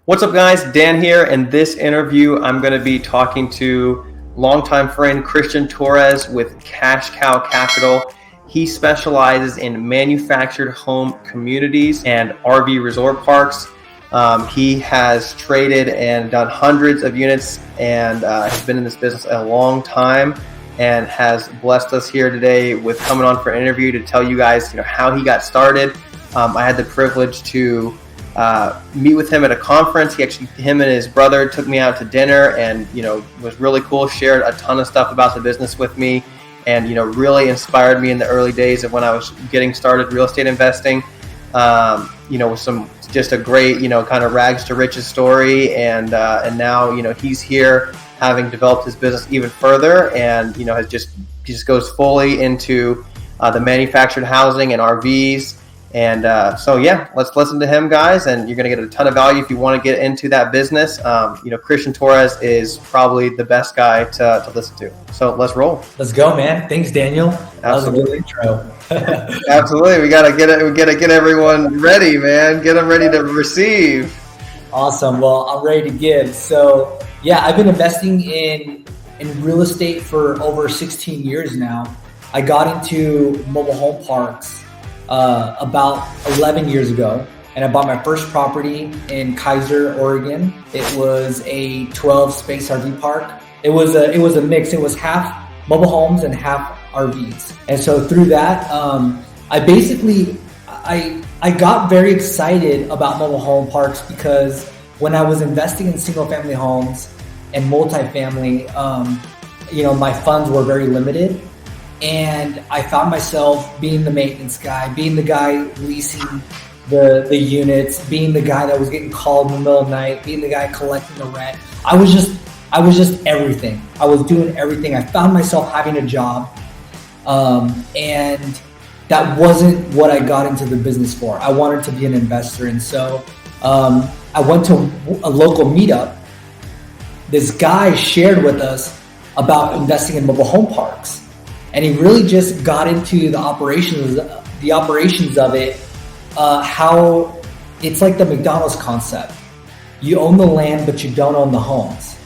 What's up, guys? Dan here. In this interview, I'm going to be talking to longtime friend Christian Torres with Cashcow Capital. He specializes in manufactured home communities and RV resort parks. He has traded and done hundreds of units and has been in this business a long time and has blessed us here today with coming on for an interview to tell you guys, how he got started. I had the privilege to meet with him at a conference. Him and his brother took me out to dinner and, was really cool, shared a ton of stuff about the business with me and, really inspired me in the early days of when I was getting started real estate investing, with just a great, kind of rags to riches story. And now, he's here having developed his business even further and, has just goes fully into the manufactured housing and RVs. And let's listen to him, guys, and you're going to get a ton of value if you want to get into that business. Christian Torres is probably the best guy to listen to. So let's roll. Let's go, man. Thanks, Daniel. Absolutely. That was a good intro. Absolutely. We got to get everyone ready, man. Get them ready to receive. Awesome. Well, I'm ready to give. So, I've been investing in real estate for over 16 years now. I got into mobile home parks about 11 years ago, and I bought my first property in Kaiser, Oregon. It was a 12 space RV park. It was a mix. It was half mobile homes and half RVs. And so through that, I got very excited about mobile home parks because when I was investing in single family homes and multifamily, my funds were very limited. And I found myself being the maintenance guy, being the guy leasing the units, being the guy that was getting called in the middle of the night, being the guy collecting the rent. I was just everything. I was doing everything. I found myself having a job. And that wasn't what I got into the business for. I wanted to be an investor. And so I went to a local meetup. This guy shared with us about investing in mobile home parks. And he really just got into the operations of it, how it's like the McDonald's concept. You own the land, but you don't own the homes.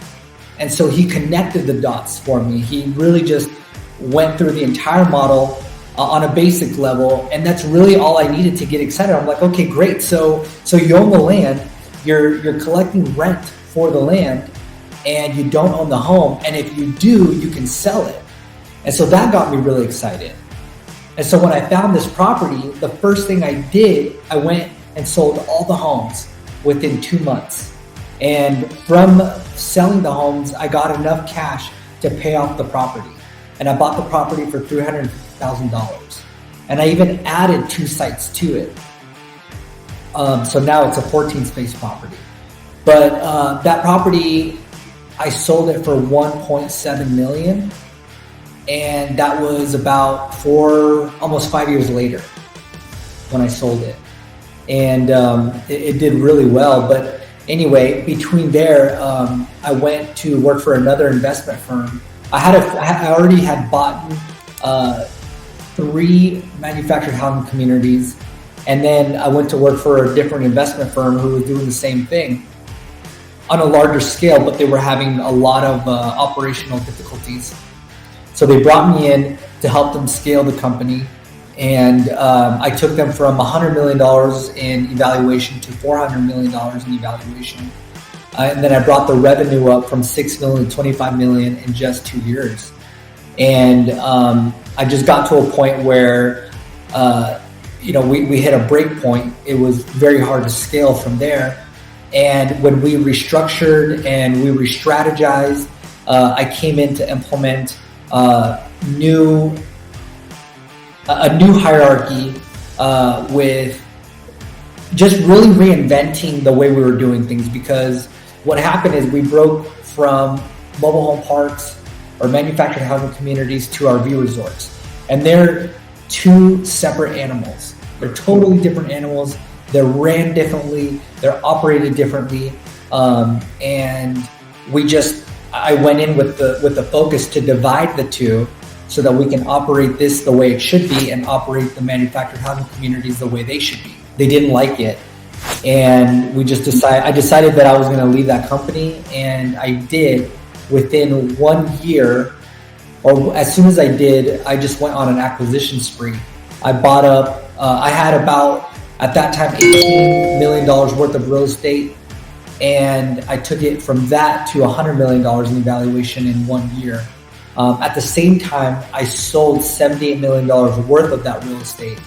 And so he connected the dots for me. He really just went through the entire model on a basic level. And that's really all I needed to get excited. I'm like, okay, great. So you own the land, you're collecting rent for the land, and you don't own the home. And if you do, you can sell it. And so that got me really excited. And so when I found this property, the first thing I did, I went and sold all the homes within 2 months. And from selling the homes, I got enough cash to pay off the property. And I bought the property for $350,000. And I even added 2 sites to it. So now it's a 14 space property. But that property, I sold it for $1.7 million. And that was about almost 5 years later when I sold it. And it did really well. But anyway, between there, I went to work for another investment firm. I already had bought 3 manufactured housing communities. And then I went to work for a different investment firm who was doing the same thing on a larger scale, but they were having a lot of operational difficulties. So they brought me in to help them scale the company. And I took them from $100 million in evaluation to $400 million in evaluation. And then I brought the revenue up from $6 million to $25 million in just 2 years. And I just got to a point where, we hit a break point. It was very hard to scale from there. And when we restructured and we re-strategized, I came in to implement a new hierarchy with just really reinventing the way we were doing things, because what happened is we broke from mobile home parks or manufactured housing communities to RV resorts, and they're 2 separate animals. They're totally different animals. They're ran differently. They're operated differently, and I went in with the focus to divide the 2 so that we can operate this the way it should be and operate the manufactured housing communities the way they should be. They didn't like it. And I decided that I was going to leave that company, and I did. Within 1 year, or as soon as I did, I just went on an acquisition spree. I bought up, I had about, at that time, $18 million worth of real estate. And I took it from that to $100 million in valuation in 1 year. At the same time, I sold $78 million worth of that real estate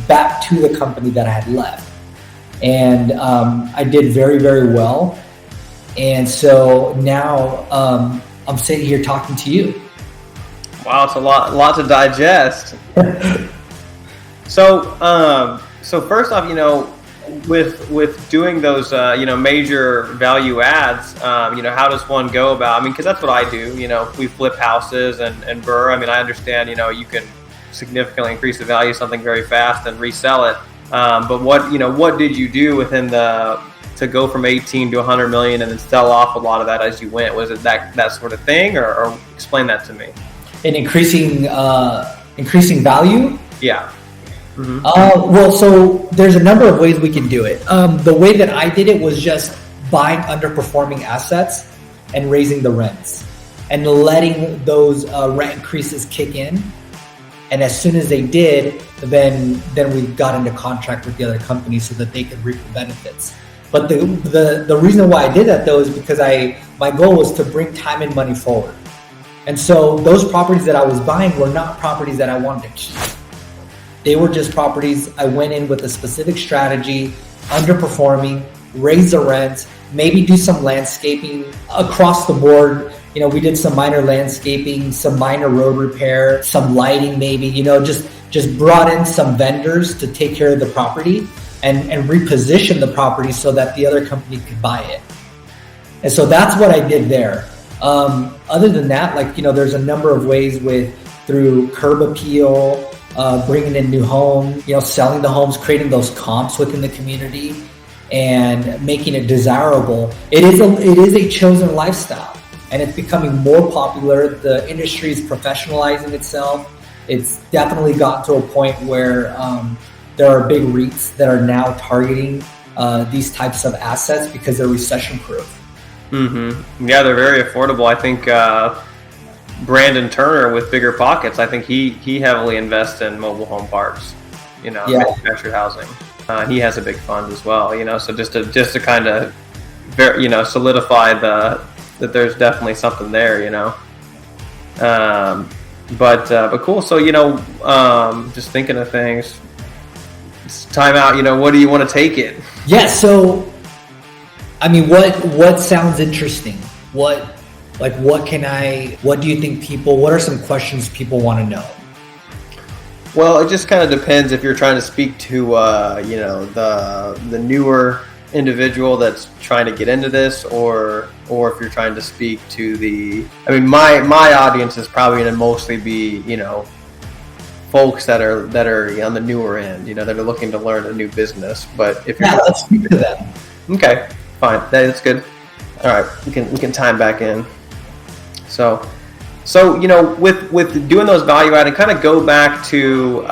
back to the company that I had left. And I did very, very well. And so now I'm sitting here talking to you. Wow, it's a lot to digest. So first off, with doing those, major value adds, how does one go about? I mean, because that's what I do. We flip houses and burr. I mean, I understand. You can significantly increase the value of something very fast and resell it. But what did you do to go from 18 to 100 million and then sell off a lot of that as you went? Was it that sort of thing, or explain that to me? In increasing value? Yeah. Mm-hmm. Well, so there's a number of ways we can do it. The way that I did it was just buying underperforming assets and raising the rents and letting those rent increases kick in. And as soon as they did, then we got into contract with the other company so that they could reap the benefits. But the reason why I did that though is because my goal was to bring time and money forward. And so those properties that I was buying were not properties that I wanted to keep. They were just properties I went in with a specific strategy, underperforming, raise the rents, maybe do some landscaping across the board. We did some minor landscaping, some minor road repair, some lighting maybe, just brought in some vendors to take care of the property and reposition the property so that the other company could buy it. And so that's what I did there. Other than that, there's a number of ways through curb appeal, bringing in new homes, selling the homes, creating those comps within the community and making it desirable. It is a chosen lifestyle. And it's becoming more popular. The industry is professionalizing itself. It's definitely gotten to a point where there are big REITs that are now targeting these types of assets because they're recession-proof. Mm-hmm. Yeah, they're very affordable. I think Brandon Turner with Bigger Pockets, I think he heavily invests in mobile home parks, manufactured housing. He has a big fund as well, so just to kind of, solidify that there's definitely something there, but cool. So, just thinking of things, time out, what do you want to take it? Yeah. So, I mean, what sounds interesting? What do you think what are some questions people want to know? Well, it just kind of depends if you're trying to speak to, the newer individual that's trying to get into this, or if you're trying to speak to my audience is probably going to mostly be, folks that are on the newer end, that are looking to learn a new business. But if you're let's speak to them. Okay, fine. That's good. All right, we can time back in. So with doing those value add and kind of go back to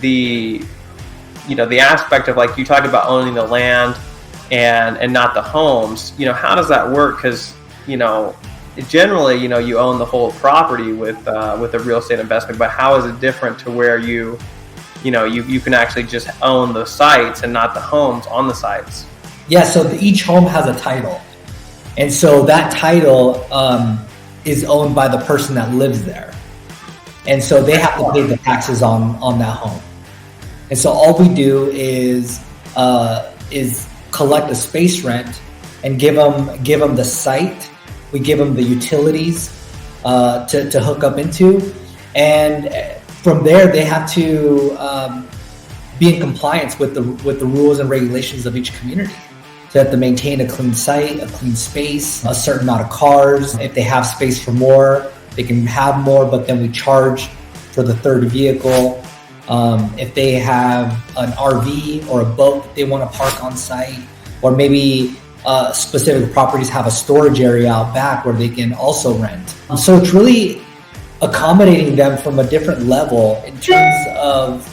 the aspect of you talked about owning the land and not the homes. How does that work? Because generally you own the whole property with a real estate investment, but how is it different to where you can actually just own the sites and not the homes on the sites? Yeah, so each home has a title, and so that title is owned by the person that lives there, and so they have to pay the taxes on that home. And so all we do is collect a space rent and give them the site. We give them the utilities to hook up into, and from there they have to be in compliance with the rules and regulations of each community. So they have to maintain a clean site, a clean space, a certain amount of cars. If they have space for more, they can have more, but then we charge for the third vehicle. If they have an RV or a boat that they want to park on site, or maybe specific properties have a storage area out back where they can also rent. So it's really accommodating them from a different level in terms of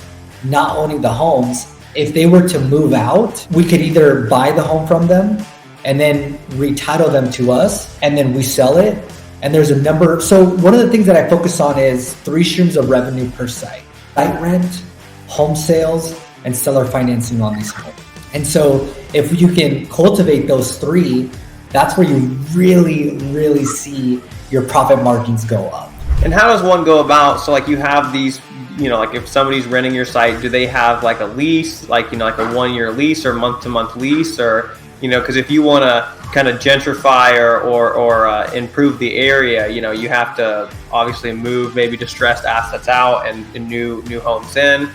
not owning the homes if they were to move out, we could either buy the home from them and then retitle them to us, and then we sell it. And there's a number. So one of the things that I focus on is 3 streams of revenue per site: site rent, home sales, and seller financing on these homes. And so if you can cultivate those 3, that's where you really see your profit margins go up. And how does one go about, so like you have these, like if somebody's renting your site, do they have like a lease, like, like a 1-year lease or month-to-month lease, or, because if you want to kind of gentrify or improve the area, you have to obviously move maybe distressed assets out and new homes in.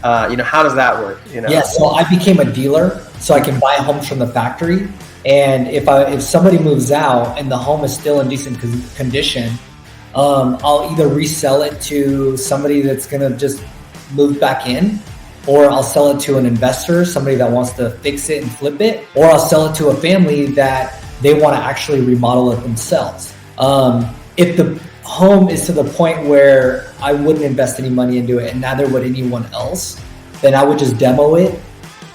How does that work? Yeah, so I became a dealer, so I can buy homes from the factory. And if somebody moves out and the home is still in decent condition, I'll either resell it to somebody that's going to just move back in, or I'll sell it to an investor, somebody that wants to fix it and flip it, or I'll sell it to a family that they want to actually remodel it themselves. If the home is to the point where I wouldn't invest any money into it, and neither would anyone else, then I would just demo it,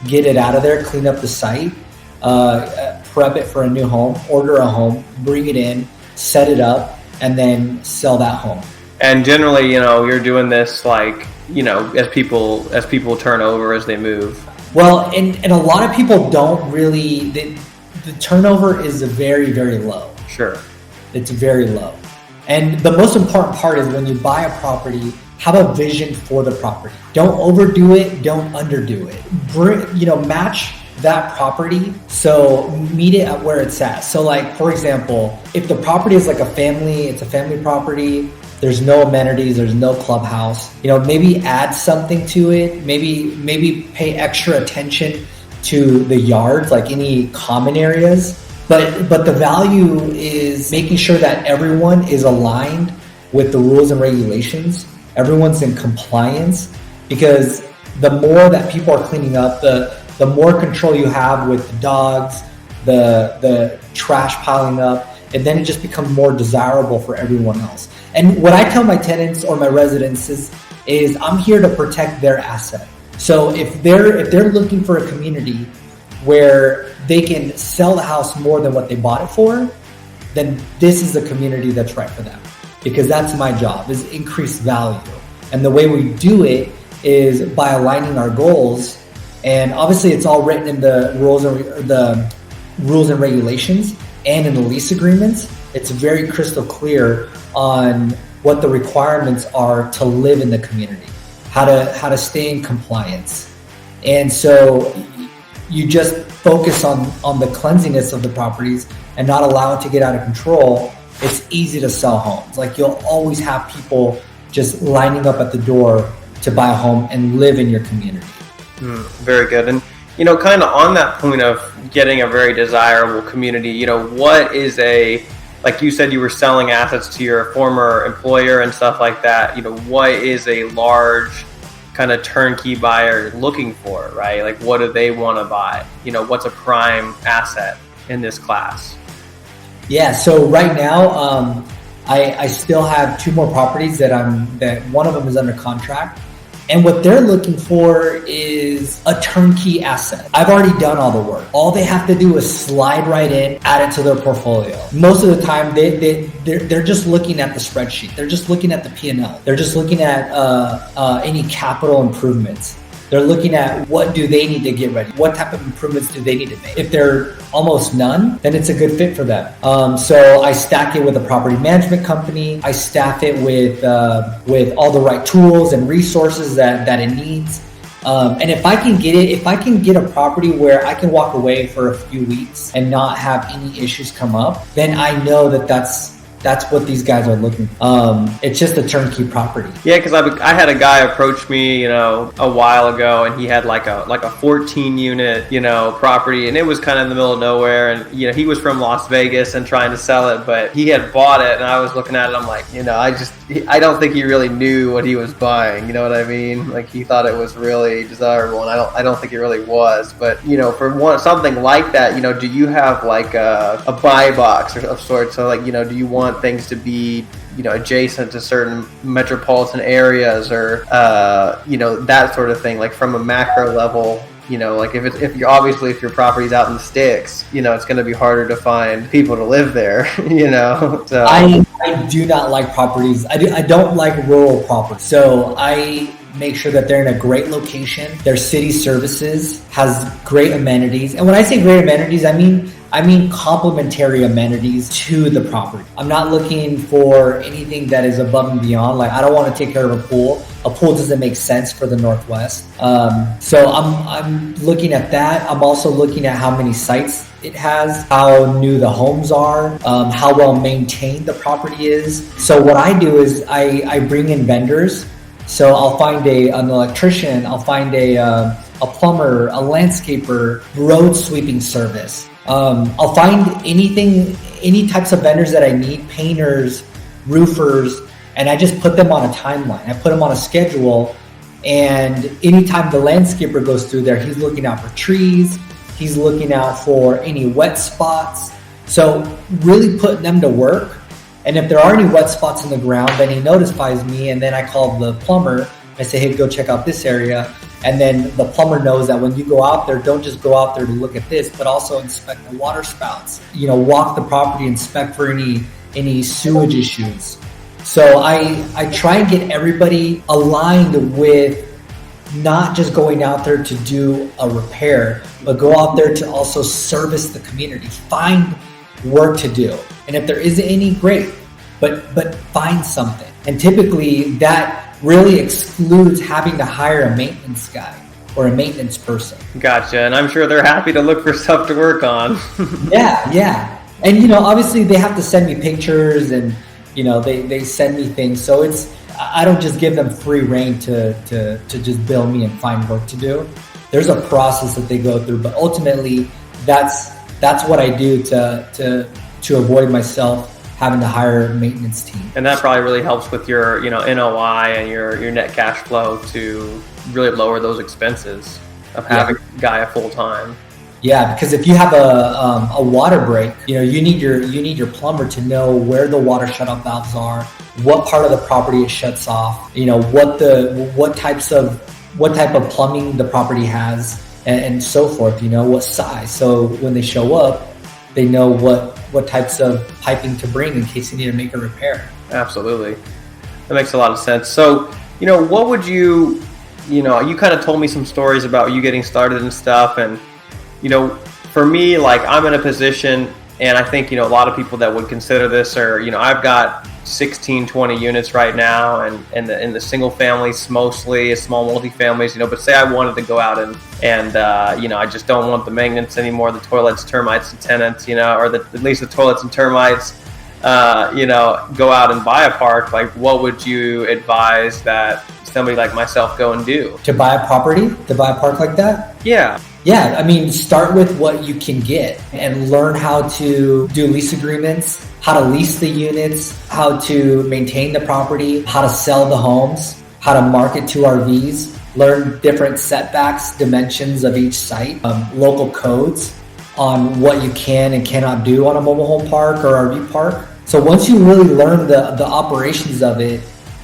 get it out of there, clean up the site, prep it for a new home, order a home, bring it in, set it up, and then sell that home. And generally, you're doing this like, as people turn over, as they move. Well, and a lot of people don't really, the turnover is very low. Sure. It's very low. And the most important part is when you buy a property, have a vision for the property. Don't overdo it, don't underdo it. Match that property, so meet it at where it's at. So like, for example, if the property is like it's a family property, there's no amenities, there's no clubhouse, maybe add something to it, maybe pay extra attention to the yards, like any common areas. But the value is making sure that everyone is aligned with the rules and regulations, everyone's in compliance, because the more that people are cleaning up, the more control you have with the dogs, the trash piling up, and then it just becomes more desirable for everyone else. And what I tell my tenants or my residents is I'm here to protect their asset. So if they're looking for a community where they can sell the house more than what they bought it for, then this is the community that's right for them. Because that's my job, is increase value. And the way we do it is by aligning our goals. And obviously it's all written in the rules and regulations and in the lease agreements. It's very crystal clear on what the requirements are to live in the community, how to stay in compliance. And so you just focus on the cleanliness of the properties and not allow it to get out of control. It's easy to sell homes. Like, you'll always have people just lining up at the door to buy a home and live in your community. Very good. And, kind of on that point of getting a very desirable community, what is like you said, you were selling assets to your former employer and stuff like that. What is a large kind of turnkey buyer looking for, right? Like, what do they want to buy? What's a prime asset in this class? Yeah. So right now, I still have 2 more properties that one of them is under contract. And what they're looking for is a turnkey asset. I've already done all the work. All they have to do is slide right in, add it to their portfolio. Most of the time, they're just looking at the spreadsheet. They're just looking at the P&L. They're just looking at any capital improvements. They're looking at what do they need to get ready? What type of improvements do they need to make? If they're almost none, then it's a good fit for them. So I stack it with a property management company. I staff it with all the right tools and resources that it needs. And if I can get a property where I can walk away for a few weeks and not have any issues come up, then I know that's what these guys are looking for. It's just a turnkey property. Yeah, because I had a guy approach me, a while ago, and he had like a 14 unit, property, and it was kind of in the middle of nowhere. And he was from Las Vegas and trying to sell it, but he had bought it, and I was looking at it. I'm like, I don't think he really knew what he was buying. You know what I mean? Like, he thought it was really desirable, and I don't think it really was. But for something like that, do you have like a buy box of sorts? So like, do you want things to be adjacent to certain metropolitan areas, or that sort of thing, like from a macro level, like if your property's out in the sticks, it's going to be harder to find people to live there, So I do not like properties. I don't like rural properties. So I make sure that they're in a great location. Their city services has great amenities. And when I say great amenities, I mean complementary amenities to the property. I'm not looking for anything that is above and beyond. Like, I don't want to take care of a pool. A pool doesn't make sense for the Northwest. So I'm looking at that. I'm also looking at how many sites it has, how new the homes are, how well maintained the property is. So what I do is I bring in vendors. So I'll find an electrician, I'll find a plumber, a landscaper, road sweeping service. I'll find any types of vendors that I need, painters, roofers, and I just put them on a timeline. I put them on a schedule, and anytime the landscaper goes through there, he's looking out for trees, he's looking out for any wet spots. So really putting them to work. And if there are any wet spots in the ground, then he notifies me, and then I call the plumber. I say, hey, go check out this area. And then the plumber knows that when you go out there, don't just go out there to look at this, but also inspect the water spouts. Walk the property, inspect for any sewage issues. So I try and get everybody aligned with not just going out there to do a repair, but go out there to also service the community, find work to do. And if there isn't any, great, but find something. And typically that really excludes having to hire a maintenance guy or a maintenance person. Gotcha. And I'm sure they're happy to look for stuff to work on. Yeah. And, obviously they have to send me pictures, and, they send me things. So I don't just give them free reign to just bill me and find work to do. There's a process that they go through, but ultimately that's what I do to avoid myself having to hire a maintenance team. And that probably really helps with your, NOI and your net cash flow to really lower those expenses of having a guy full time. Yeah, because if you have a water break, you need your plumber to know where the water shutoff valves are, what part of the property it shuts off, what type of plumbing the property has, and so forth. What size. So when they show up, they know what types of piping to bring in case you need to make a repair. Absolutely. That makes a lot of sense. So, what would you kind of told me some stories about you getting started and stuff. And, for me, like, I'm in a position, and I think, a lot of people that would consider this are, I've got 16, 20 units right now, and in the single families, mostly small multi-families, but say I wanted to go out and I just don't want the maintenance anymore, the toilets, termites, and tenants, or at least the toilets and termites, go out and buy a park. Like, what would you advise that somebody like myself go and do? To buy a property? To buy a park like that? Yeah. Yeah, start with what you can get and learn how to do lease agreements, how to lease the units, how to maintain the property, how to sell the homes, how to market to RVs, learn different setbacks, dimensions of each site, local codes on what you can and cannot do on a mobile home park or RV park. So once you really learn the operations of it,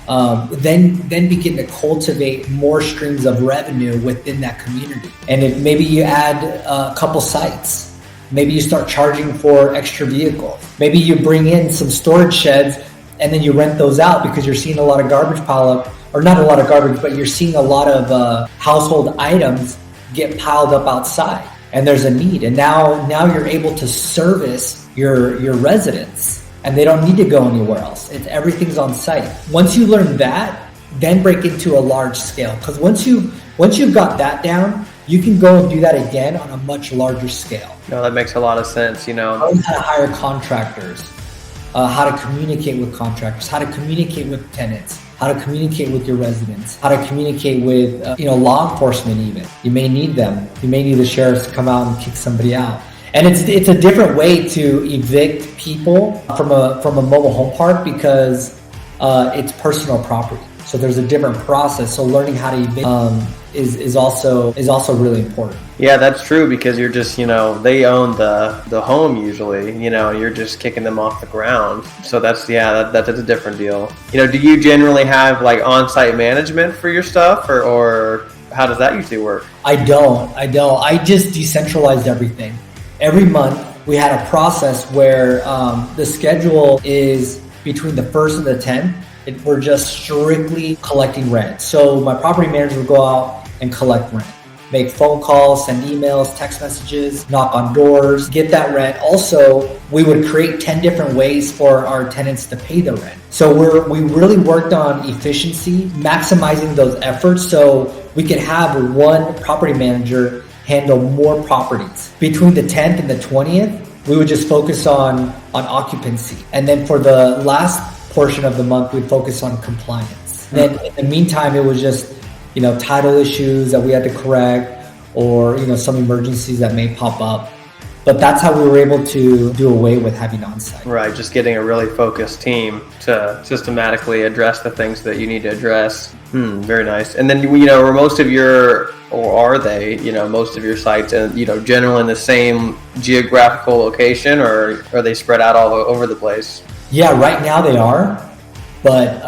then begin to cultivate more streams of revenue within that community. And if maybe you add a couple sites, maybe you start charging for extra vehicles. Maybe you bring in some storage sheds and then you rent those out because you're seeing a lot of garbage pile up, or not a lot of garbage, but you're seeing a lot of household items get piled up outside, and there's a need. And now you're able to service your residents. And they don't need to go anywhere else. Everything's on site. Once you learn that, then break into a large scale. Because once you've got that down, you can go and do that again on a much larger scale. No, that makes a lot of sense. Learn how to hire contractors, how to communicate with contractors, how to communicate with tenants, how to communicate with your residents, how to communicate with law enforcement. Even you may need them. You may need the sheriffs to come out and kick somebody out. And it's a different way to evict people from a mobile home park because it's personal property. So there's a different process. So learning how to evict is also really important. Yeah, that's true, because you're just they own the home usually. You're just kicking them off the ground. So that's a different deal. Do you generally have like on-site management for your stuff, or how does that usually work? I don't. I just decentralized everything. Every month we had a process where the schedule is between the 1st and the 10th. We're just strictly collecting rent. So my property manager would go out and collect rent, make phone calls, send emails, text messages, knock on doors, get that rent. Also, we would create 10 different ways for our tenants to pay the rent. So we really worked on efficiency, maximizing those efforts so we could have one property manager handle more properties. Between the 10th and the 20th, we would just focus on occupancy. And then for the last portion of the month, we'd focus on compliance. Then in the meantime, it was just, title issues that we had to correct, or, some emergencies that may pop up. But that's how we were able to do away with having on-site. Right, just getting a really focused team to systematically address the things that you need to address. Very nice. And then, are most of your, or are they, most of your sites, generally in the same geographical location, or are they spread out all over the place? Yeah, right now they are. But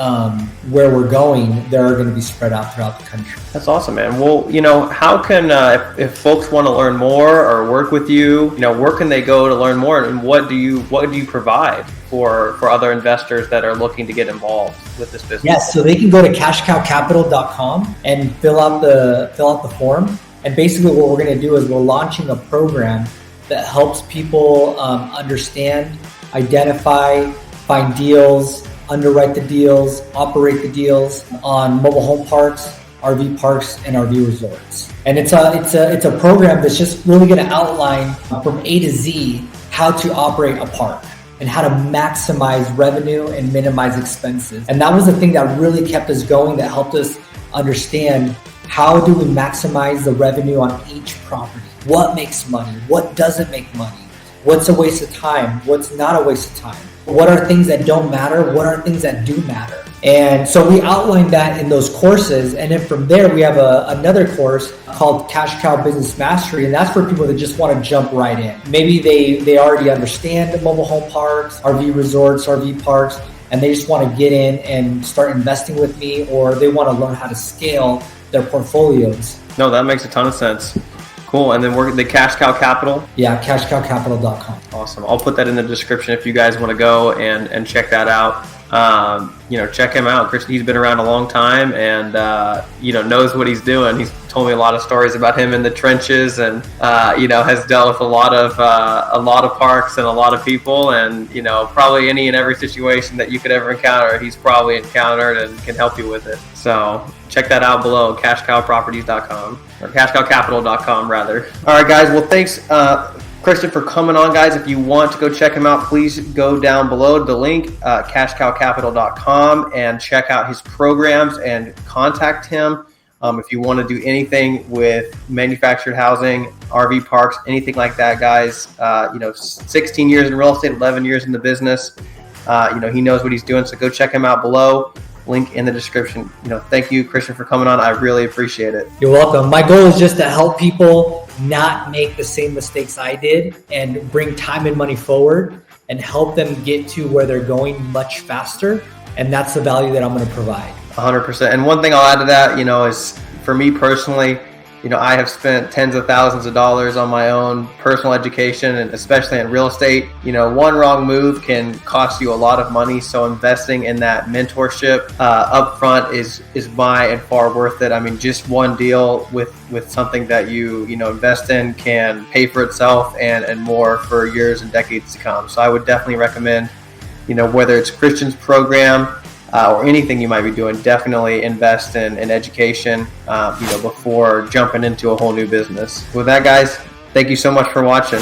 where we're going, they're going to be spread out throughout the country. That's awesome, man. Well, how can, if folks want to learn more or work with you, where can they go to learn more, and what do you provide for other investors that are looking to get involved with this business? Yes, so they can go to cashcowcapital.com and fill out the form. And basically what we're going to do is we're launching a program that helps people understand, identify, find deals, underwrite the deals, operate the deals on mobile home parks, RV parks, and RV resorts. And it's a program that's just really going to outline from A to Z how to operate a park and how to maximize revenue and minimize expenses. And that was the thing that really kept us going, that helped us understand how do we maximize the revenue on each property. What makes money? What doesn't make money? What's a waste of time? What's not a waste of time? What are things that don't matter? What are things that do matter? And so we outlined that in those courses. And then from there, we have another course called Cash Cow Business Mastery. And that's for people that just want to jump right in. Maybe they already understand the mobile home parks, RV resorts, RV parks, and they just want to get in and start investing with me, or they want to learn how to scale their portfolios. No, that makes a ton of sense. Cool. And then we're the Cash Cow Capital? Yeah, cashcowcapital.com. Awesome. I'll put that in the description if you guys want to go and check that out. Check him out. Chris, he's been around a long time and, knows what he's doing. He's told me a lot of stories about him in the trenches and, has dealt with a lot of parks and a lot of people, and, probably any and every situation that you could ever encounter, he's probably encountered and can help you with it. So check that out below, cashcowproperties.com or cashcowcapital.com rather. All right, guys. Well, thanks, Christian, for coming on, guys. If you want to go check him out, please go down below the link, cashcowcapital.com, and check out his programs and contact him. If you want to do anything with manufactured housing, RV parks, anything like that, guys, 16 years in real estate, 11 years in the business. He knows what he's doing. So go check him out below. Link in the description. Thank you, Christian, for coming on. I really appreciate it. You're welcome. My goal is just to help people not make the same mistakes I did and bring time and money forward and help them get to where they're going much faster. And that's the value that I'm going to provide. 100%. And one thing I'll add to that, is for me personally, I have spent tens of thousands of dollars on my own personal education, and especially in real estate. One wrong move can cost you a lot of money. So investing in that mentorship upfront is by and far worth it. I mean, just one deal with something that you invest in can pay for itself and more for years and decades to come. So I would definitely recommend, whether it's Christian's program, or anything you might be doing, definitely invest in education, before jumping into a whole new business. With that, guys, thank you so much for watching.